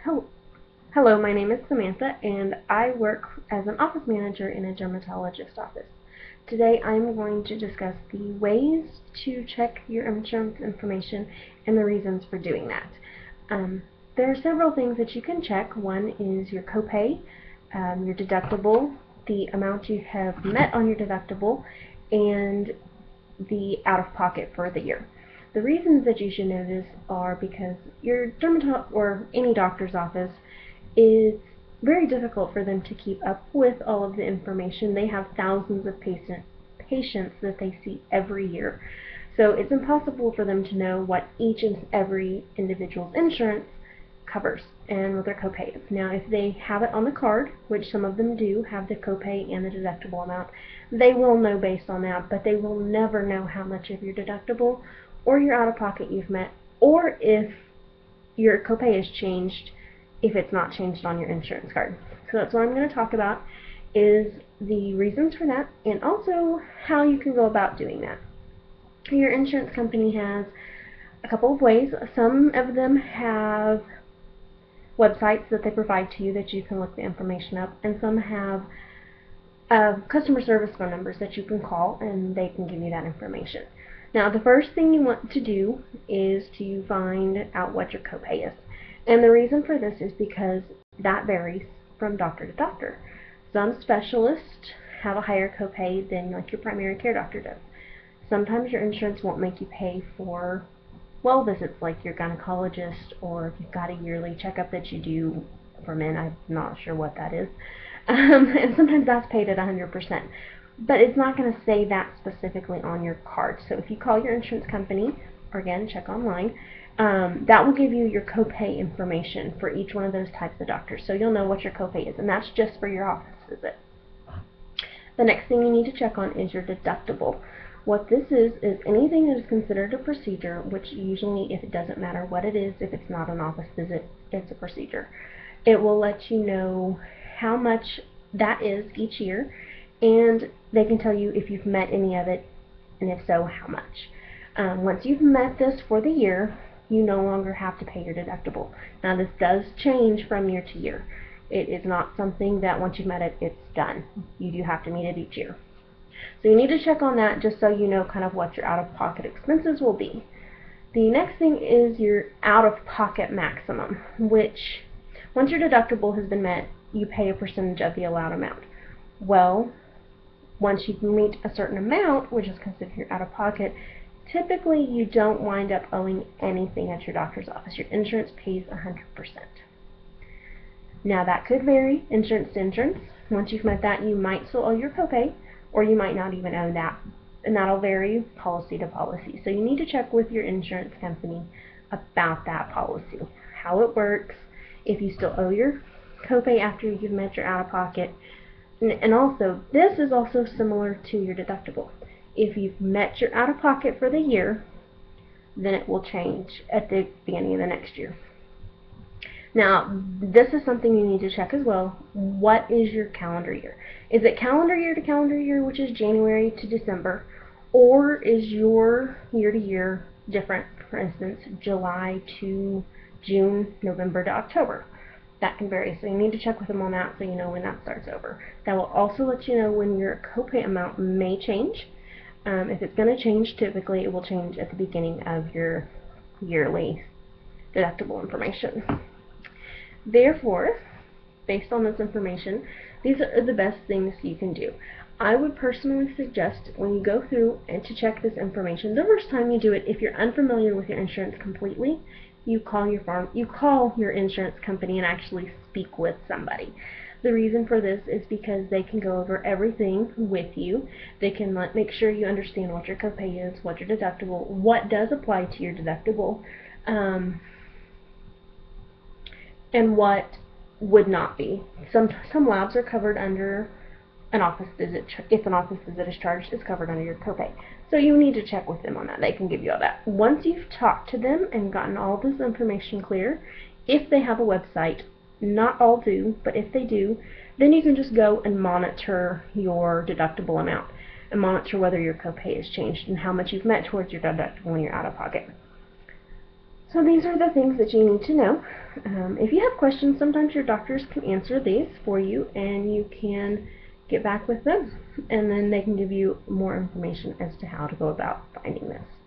Hel- Hello, my name is Samantha, and I work as an office manager in a dermatologist's office. Today I'm going to discuss the ways to check your insurance information and the reasons for doing that. There are several things that you can check. One is your copay, your deductible, the amount you have met on your deductible, and the out-of-pocket for the year. The reasons that you should know this are because your dermatologist or any doctor's office is very difficult for them to keep up with all of the information. They have thousands of patients that they see every year. So it's impossible for them to know what each and every individual's insurance covers and what their copay is. Now, if they have it on the card, which some of them do have the copay and the deductible amount, they will know based on that, but they will never know how much of your deductible or your out-of-pocket you've met, or if your copay has changed if it's not changed on your insurance card. So that's what I'm going to talk about, is the reasons for that and also how you can go about doing that. Your insurance company has a couple of ways. Some of them have websites that they provide to you that you can look the information up, and some have customer service phone numbers that you can call and they can give you that information. Now, the first thing you want to do is to find out what your copay is. And the reason for this is because that varies from doctor to doctor. Some specialists have a higher copay than like your primary care doctor does. Sometimes your insurance won't make you pay for well visits like your gynecologist, or if you've got a yearly checkup that you do for men. I'm not sure what that is. And sometimes that's paid at 100%. But it's not going to say that specifically on your card. So if you call your insurance company, or again, check online, that will give you your copay information for each one of those types of doctors. So you'll know what your copay is, and that's just for your office visit. The next thing you need to check on is your deductible. What this is anything that is considered a procedure, which usually, if it doesn't matter what it is, if it's not an office visit, it's a procedure. It will let you know how much that is each year, and they can tell you if you've met any of it, and if so, how much. Once you've met this for the year, you no longer have to pay your deductible. Now, this does change from year to year. It is not something that once you've met it, it's done. You do have to meet it each year. So you need to check on that just so you know kind of what your out-of-pocket expenses will be. The next thing is your out-of-pocket maximum, which once your deductible has been met, you pay a percentage of the allowed amount. Well, once you meet a certain amount, which is considered your out-of-pocket, typically you don't wind up owing anything at your doctor's office. Your insurance pays 100%. Now, that could vary insurance to insurance. Once you've met that, you might still owe your copay, or you might not even owe that, and that'll vary policy to policy. So you need to check with your insurance company about that policy, how it works, if you still owe your copay after you've met your out-of-pocket. And also, this is also similar to your deductible. If you've met your out-of-pocket for the year, then it will change at the beginning of the next year. Now, this is something you need to check as well. What is your calendar year? Is it calendar year to calendar year, which is January to December, or is your year to year different? For instance, July to June, November to October. That can vary, so you need to check with them on that so you know when that starts over. That will also let you know when your copay amount may change. If it's going to change, typically it will change at the beginning of your yearly deductible information. Therefore, based on this information, these are the best things you can do. I would personally suggest when you go through and to check this information, the first time you do it, if you're unfamiliar with your insurance completely, you call your insurance company and actually speak with somebody. The reason for this is because they can go over everything with you. They can make sure you understand what your copay is, what your deductible, what does apply to your deductible, and what would not be. Some labs are covered under an office visit. If an office visit is charged, it's covered under your copay. So you need to check with them on that. They can give you all that. Once you've talked to them and gotten all this information clear, if they have a website, not all do, but if they do, then you can just go and monitor your deductible amount and monitor whether your copay has changed and how much you've met towards your deductible when you're out of pocket. So these are the things that you need to know. If you have questions, sometimes your doctors can answer these for you, and you can get back with them, and then they can give you more information as to how to go about finding this.